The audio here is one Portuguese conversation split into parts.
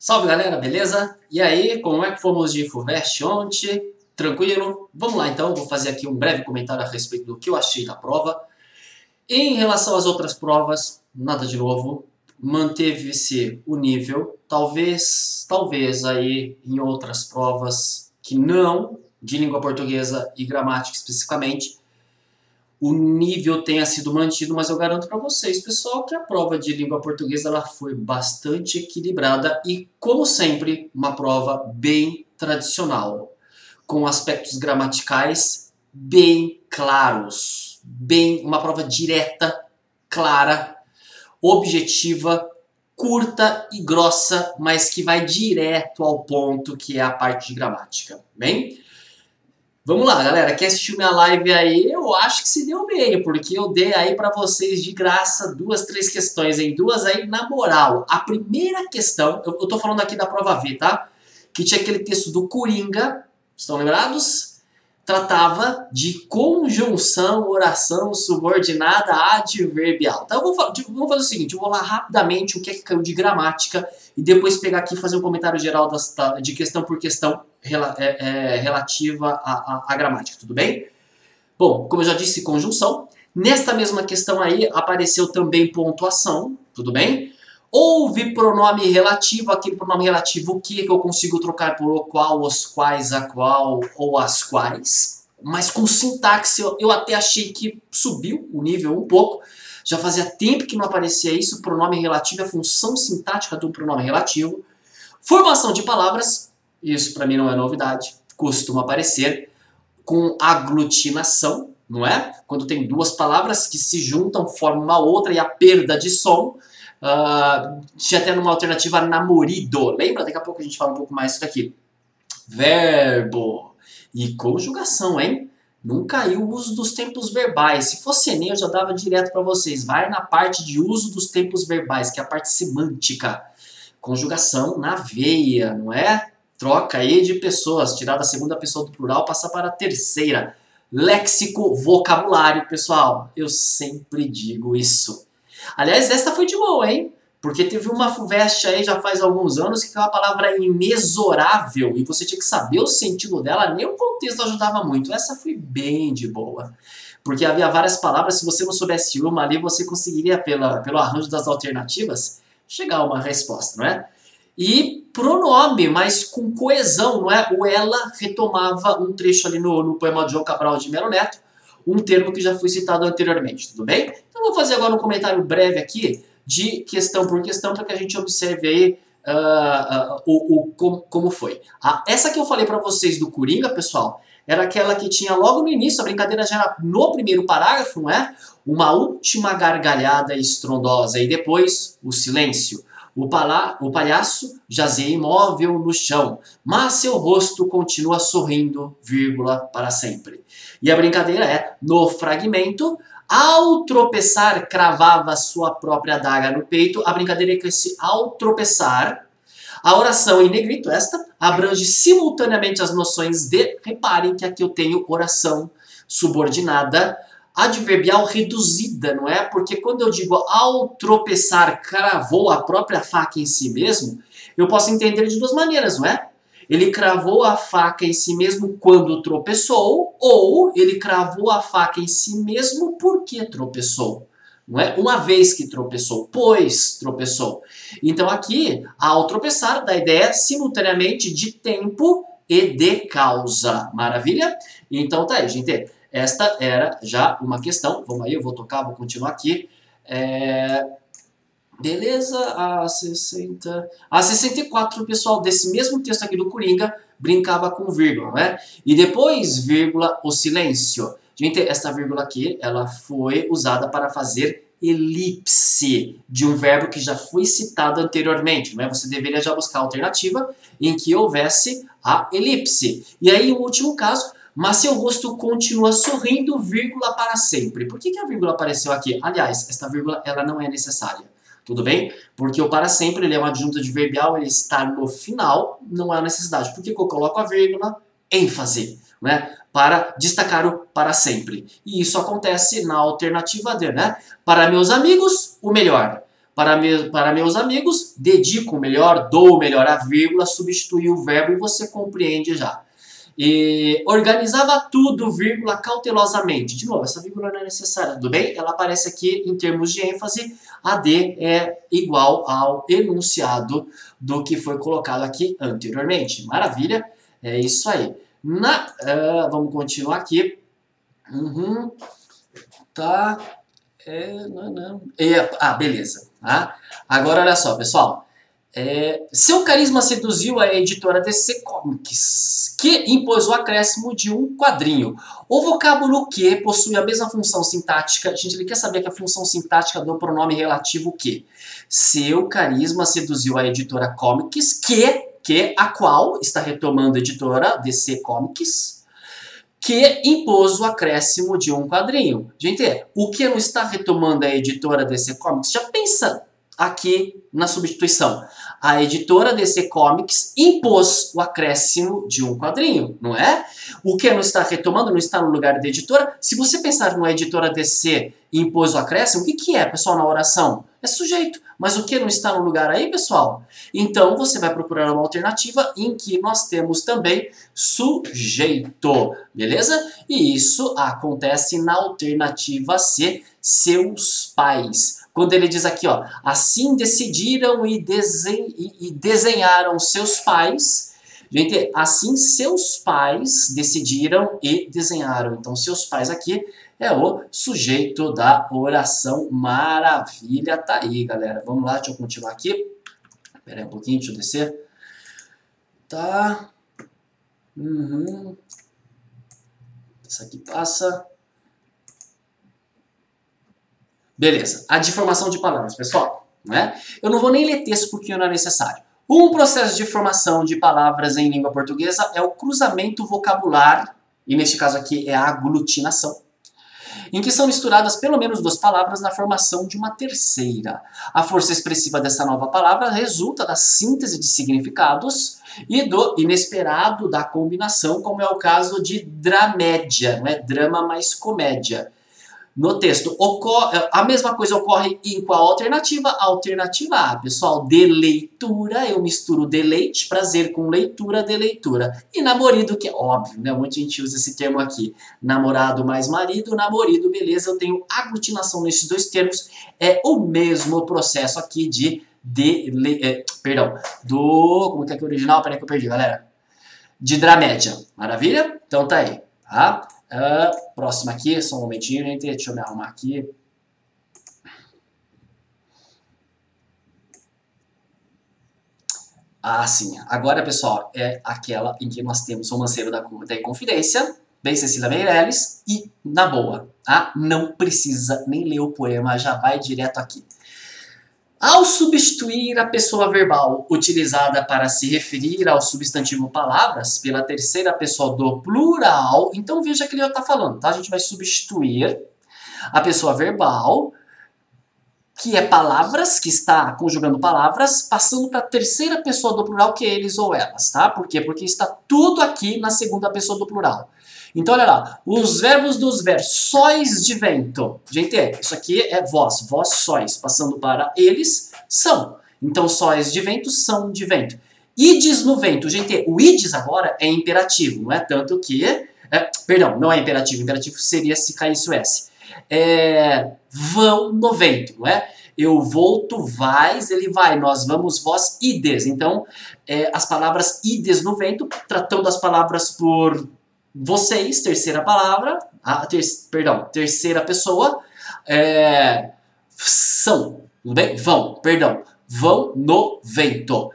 Salve galera, beleza? E aí, como é que fomos de FUVEST ontem? Tranquilo? Vamos lá então, vou fazer aqui um breve comentário a respeito do que eu achei da prova. Em relação às outras provas, nada de novo, manteve-se o nível, talvez aí em outras provas que não, de língua portuguesa e gramática especificamente, o nível tenha sido mantido, mas eu garanto para vocês, pessoal, que a prova de língua portuguesa ela foi bastante equilibrada e, como sempre, uma prova bem tradicional, com aspectos gramaticais bem claros, uma prova direta, clara, objetiva, curta e grossa, mas que vai direto ao ponto, que é a parte de gramática, bem? Vamos lá, galera, quem assistiu minha live aí, eu acho que se deu bem, porque eu dei aí pra vocês de graça 2, 3 questões, hein? Duas aí na moral. A primeira questão, eu tô falando aqui da prova V, tá? Que tinha aquele texto do Coringa, estão lembrados? Tratava de conjunção, oração subordinada adverbial. Então vamos fazer o seguinte, eu vou lá rapidamente o que é que caiu de gramática e depois pegar aqui e fazer um comentário geral de questão por questão relativa à gramática, tudo bem? Bom, como eu já disse, conjunção. Nesta mesma questão aí apareceu também pontuação, tudo bem? Houve pronome relativo, aquele pronome relativo o que eu consigo trocar por o qual, os quais, a qual ou as quais. Mas com sintaxe eu até achei que subiu o nível um pouco. Já fazia tempo que não aparecia isso, pronome relativo, a função sintática do pronome relativo. Formação de palavras, isso para mim não é novidade, costuma aparecer com aglutinação, não é? Quando tem duas palavras que se juntam, formam uma outra e a perda de som. Tinha até numa alternativa namorido. Lembra? Daqui a pouco a gente fala um pouco mais disso daqui. Verbo e conjugação, hein? Não caiu o uso dos tempos verbais. Se fosse Enem, eu já dava direto para vocês. Vai na parte de uso dos tempos verbais, que é a parte semântica. Conjugação na veia, não é? Troca aí de pessoas, tirar da segunda pessoa do plural, passar para a terceira. Léxico, vocabulário, pessoal. Eu sempre digo isso. Aliás, esta foi de boa, hein? Porque teve uma FUVEST aí já faz alguns anos que tem uma palavra inexorável e você tinha que saber o sentido dela, nem o contexto ajudava muito. Essa foi bem de boa. Porque havia várias palavras, se você não soubesse uma ali, você conseguiria, pelo arranjo das alternativas, chegar a uma resposta, não é? E pronome, mas com coesão, não é? O ela retomava um trecho ali no poema de João Cabral de Melo Neto, um termo que já foi citado anteriormente, tudo bem? Então vou fazer agora um comentário breve aqui, de questão por questão, para que a gente observe aí como foi. Essa que eu falei para vocês do Coringa, pessoal, era aquela que tinha logo no início, a brincadeira já era no primeiro parágrafo, não é? Uma última gargalhada estrondosa e depois o silêncio. O palhaço jazia imóvel no chão, mas seu rosto continua sorrindo, vírgula, para sempre. E a brincadeira é, no fragmento, ao tropeçar, cravava sua própria adaga no peito. A brincadeira é que esse ao tropeçar, a oração em negrito, esta, abrange simultaneamente as noções de, reparem que aqui eu tenho oração subordinada, adverbial reduzida, não é? Porque quando eu digo ao tropeçar, cravou a própria faca em si mesmo, eu posso entender de duas maneiras, não é? Ele cravou a faca em si mesmo quando tropeçou, ou ele cravou a faca em si mesmo porque tropeçou. Não é? Uma vez que tropeçou, pois tropeçou. Então aqui, ao tropeçar, dá ideia simultaneamente de tempo e de causa. Maravilha? Então tá aí, gente. Esta era já uma questão. Vamos aí, eu vou tocar, vou continuar aqui. Beleza, a 64, pessoal, desse mesmo texto aqui do Coringa, brincava com vírgula, né? E depois, vírgula, o silêncio. Gente, essa vírgula aqui, ela foi usada para fazer elipse de um verbo que já foi citado anteriormente, né? Você deveria já buscar a alternativa em que houvesse a elipse. E aí, o último caso, mas seu rosto continua sorrindo, vírgula, para sempre. Por que a vírgula apareceu aqui? Aliás, esta vírgula, ela não é necessária. Tudo bem? Porque o para sempre ele é uma adjunto adverbial, ele está no final, não há necessidade. Por que eu coloco a vírgula? ênfase, né? Para destacar o para sempre. E isso acontece na alternativa D, né? Para meus amigos, o melhor. Para meus amigos, dedico o melhor, dou o melhor, a vírgula substitui o verbo e você compreende já. E organizava tudo, vírgula, cautelosamente. De novo, essa vírgula não é necessária, tudo bem? Ela aparece aqui em termos de ênfase. A D é igual ao enunciado do que foi colocado aqui anteriormente. Maravilha? É isso aí. Vamos continuar aqui. Tá. Beleza. Tá? Agora, olha só, pessoal. Seu carisma seduziu a editora DC Comics, que impôs o acréscimo de um quadrinho. O vocábulo que possui a mesma função sintática. Gente, ele quer saber que a função sintática do pronome relativo que. Seu carisma seduziu a editora Comics, a qual está retomando a editora DC Comics, que impôs o acréscimo de um quadrinho. Gente, o que não está retomando a editora DC Comics? Já pensa aqui na substituição. A editora DC Comics impôs o acréscimo de um quadrinho, não é? O que não está retomando, não está no lugar da editora. Se você pensar numa editora DC e impôs o acréscimo, o que é, pessoal, na oração? É sujeito. Mas o que não está no lugar aí, pessoal? Então, você vai procurar uma alternativa em que nós temos também sujeito, beleza? E isso acontece na alternativa C, seus pais. Quando ele diz aqui, ó, assim decidiram e desenharam seus pais. Gente, assim seus pais decidiram e desenharam. Então, seus pais aqui é o sujeito da oração. Maravilha, tá aí, galera. Vamos lá, deixa eu continuar aqui. Espera aí um pouquinho, deixa eu descer. Tá. Isso aqui passa. Beleza. A deformação de palavras, pessoal. Né? Eu não vou nem ler texto porque não é necessário. Um processo de formação de palavras em língua portuguesa é o cruzamento vocabular, e neste caso aqui é a aglutinação, em que são misturadas pelo menos duas palavras na formação de uma terceira. A força expressiva dessa nova palavra resulta da síntese de significados e do inesperado da combinação, como é o caso de dramédia, não é drama mais comédia. No texto, a mesma coisa ocorre em qual alternativa? A alternativa A, pessoal, de leitura, eu misturo deleite, prazer com leitura, de leitura. E namorido, que é óbvio, né? Muita gente usa esse termo aqui. Namorado mais marido, namorido, beleza, eu tenho aglutinação nesses dois termos. É o mesmo processo aqui como é que é o original? Peraí que eu perdi, galera. De dramédia. Maravilha? Então tá aí, tá? Próxima aqui, só um momentinho, gente. Deixa eu me arrumar aqui. Sim. Agora, pessoal, é aquela em que nós temos o Romanceiro da Inconfidência, bem Cecília Meirelles, e na boa, tá? Não precisa nem ler o poema, já vai direto aqui. Ao substituir a pessoa verbal utilizada para se referir ao substantivo palavras pela terceira pessoa do plural, então veja que ele já está falando, tá? A gente vai substituir a pessoa verbal, que é palavras, que está conjugando palavras, passando para a terceira pessoa do plural, que é eles ou elas, tá? Por quê? Porque está tudo aqui na segunda pessoa do plural. Então, olha lá, os verbos dos verbos, sóis de vento. Gente, isso aqui é vós sóis, passando para eles, são. Então, sóis de vento, são de vento. Ides no vento. Gente, o ides agora é imperativo, não é? Tanto que... perdão, não é imperativo. Imperativo seria se caísse o S. Vão no vento, não é? Eu vou, tu vais, ele vai, nós vamos, vós, ides. Então, as palavras ides no vento, tratando as palavras por... vocês, terceira palavra, terceira pessoa, são, tudo bem? Vão no vento.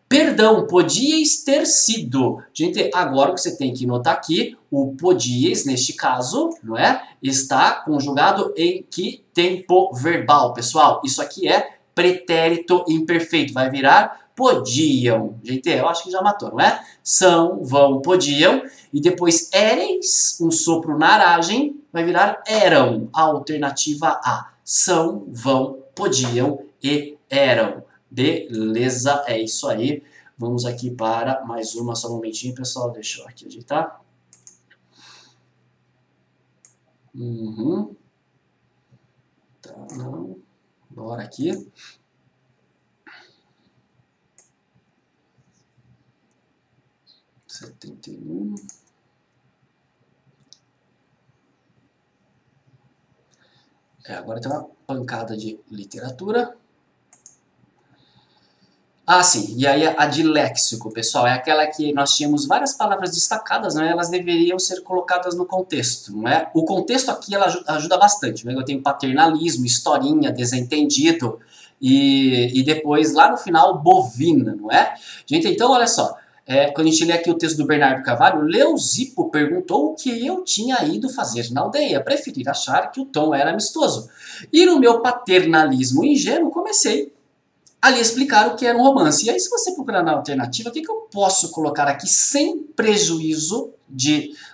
Perdão, podíeis ter sido. Gente, agora o que você tem que notar aqui, o podíeis, neste caso, não é? Está conjugado em que tempo verbal, pessoal? Isso aqui é pretérito imperfeito, vai virar podiam. Gente, eu acho que já matou, não é? São, vão, podiam. E depois éreis, um sopro na aragem, vai virar eram. Alternativa A. São, vão, podiam e eram. Beleza, é isso aí. Vamos aqui para mais uma, só um momentinho, pessoal. Deixa eu aqui ajeitar. Tá, não. Bora aqui. 71. Agora tem uma pancada de literatura. Ah, sim. E aí a de léxico, pessoal, é aquela que nós tínhamos várias palavras destacadas, né? Elas deveriam ser colocadas no contexto, não é? O contexto aqui ela ajuda bastante, né? Eu tenho paternalismo, historinha, desentendido e depois lá no final bovina, não é? Gente, então olha só. Quando a gente lê aqui o texto do Bernardo Carvalho, Leucipo perguntou o que eu tinha ido fazer na aldeia, preferir achar que o tom era amistoso. E no meu paternalismo ingênuo comecei ali explicar o que era um romance. E aí, se você procurar na alternativa, o que eu posso colocar aqui sem prejuízo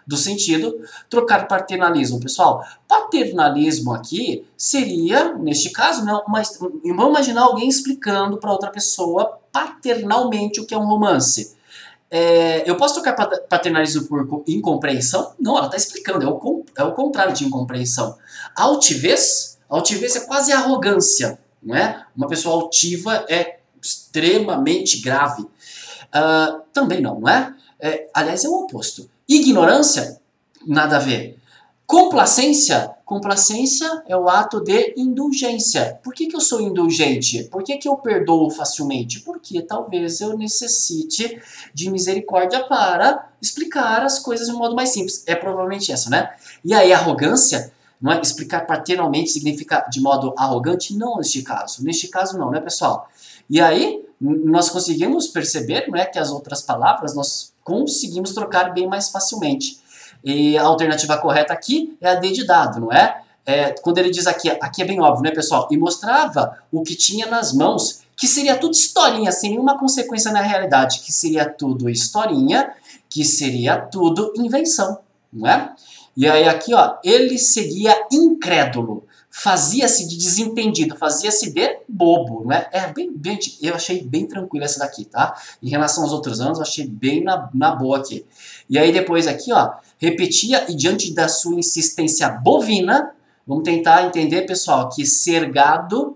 do sentido? Trocar paternalismo, pessoal. Paternalismo aqui seria, neste caso, né, vamos imaginar alguém explicando para outra pessoa paternalmente o que é um romance. Eu posso trocar paternalismo por incompreensão? Não, ela está explicando, é o contrário de incompreensão. Altivez é quase arrogância. Não é? Uma pessoa altiva é extremamente grave. Também não é? Aliás, é o oposto. Ignorância, nada a ver. Complacência é o ato de indulgência. Por que eu sou indulgente? Por que eu perdoo facilmente? Porque talvez eu necessite de misericórdia para explicar as coisas de um modo mais simples. É provavelmente essa, né? E aí, arrogância... Não é? Explicar paternalmente significa de modo arrogante? Não neste caso. Neste caso não, né, pessoal? E aí, nós conseguimos perceber, não é, que as outras palavras nós conseguimos trocar bem mais facilmente. E a alternativa correta aqui é a D de dado, não é? Quando ele diz aqui é bem óbvio, né, pessoal? E mostrava o que tinha nas mãos, que seria tudo historinha, sem nenhuma consequência na realidade, que seria tudo historinha, que seria tudo invenção, não é? E aí aqui, ó, ele seguia incrédulo, fazia-se de desentendido, fazia-se de bobo, né? Eu achei bem tranquilo essa daqui, tá? Em relação aos outros anos, eu achei bem na boa aqui. E aí depois aqui, ó, repetia e diante da sua insistência bovina, vamos tentar entender, pessoal, que ser gado,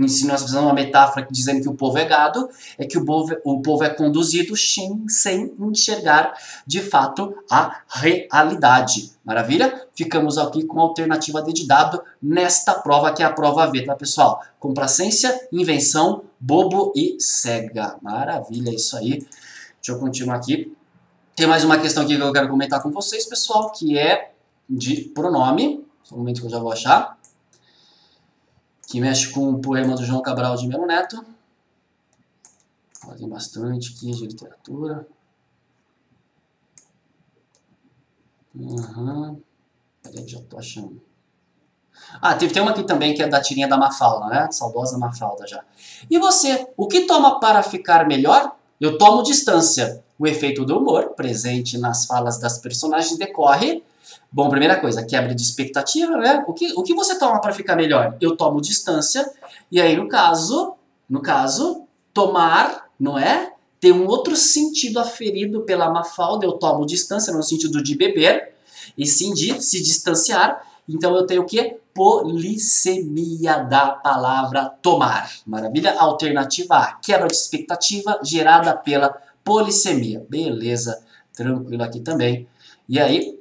se nós fizermos uma metáfora dizendo que o povo é gado, é que o povo é conduzido sem enxergar de fato a realidade. Maravilha? Ficamos aqui com a alternativa D de dado nesta prova, que é a prova V, tá, pessoal? Complacência, invenção, bobo e cega. Maravilha, isso aí. Deixa eu continuar aqui. Tem mais uma questão aqui que eu quero comentar com vocês, pessoal, que é de pronome. Só um momento que eu já vou achar. Que mexe com o poema do João Cabral de Melo Neto. Tem bastante aqui de literatura. Peraí, já tô achando. Tem uma aqui também que é da tirinha da Mafalda, né? Saudosa Mafalda já. E você, o que toma para ficar melhor? Eu tomo distância. O efeito do humor, presente nas falas das personagens, decorre... Bom, primeira coisa, quebra de expectativa, né? O que você toma para ficar melhor? Eu tomo distância. E aí, no caso, tomar, não é? Tem um outro sentido aferido pela Mafalda. Eu tomo distância no sentido de beber, e sim de se distanciar. Então eu tenho o quê? Polissemia da palavra tomar. Maravilha? Alternativa A, quebra de expectativa gerada pela polissemia. Beleza, tranquilo aqui também. E aí,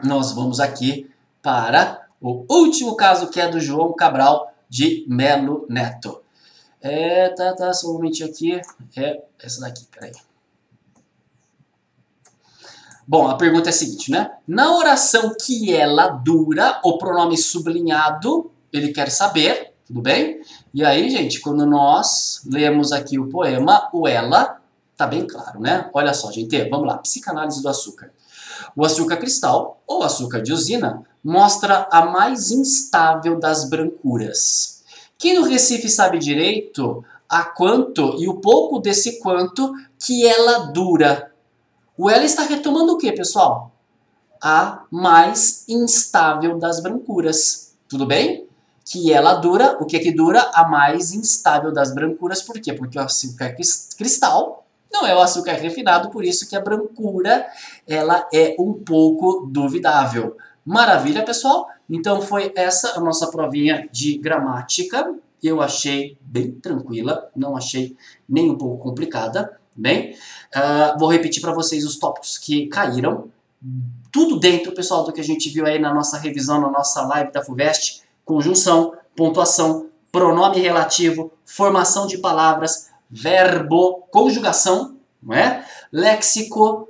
nós vamos aqui para o último caso, que é do João Cabral de Melo Neto. Só um momentinho aqui. Essa daqui, peraí. Bom, a pergunta é a seguinte, né? Na oração que ela dura, o pronome sublinhado, ele quer saber, tudo bem? E aí, gente, quando nós lemos aqui o poema, o ela, tá bem claro, né? Olha só, gente, vamos lá, psicanálise do açúcar. O açúcar cristal, ou açúcar de usina, mostra a mais instável das brancuras. Quem no Recife sabe direito a quanto e o pouco desse quanto que ela dura? O ela está retomando o que, pessoal? A mais instável das brancuras. Tudo bem? Que ela dura, o que é que dura? A mais instável das brancuras. Por quê? Porque o açúcar cristal não é o açúcar refinado, por isso que a brancura ela é um pouco duvidável. Maravilha, pessoal? Então foi essa a nossa provinha de gramática. eu achei bem tranquila, não achei nem um pouco complicada. Bem, vou repetir para vocês os tópicos que caíram. Tudo dentro, pessoal, do que a gente viu aí na nossa revisão, na nossa live da FUVEST. Conjunção, pontuação, pronome relativo, formação de palavras, verbo, conjugação, não é? Léxico,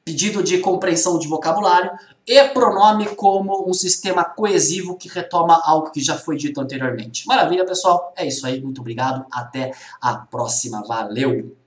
pedido de compreensão de vocabulário e pronome como um sistema coesivo que retoma algo que já foi dito anteriormente. Maravilha, pessoal? É isso aí. Muito obrigado. Até a próxima. Valeu!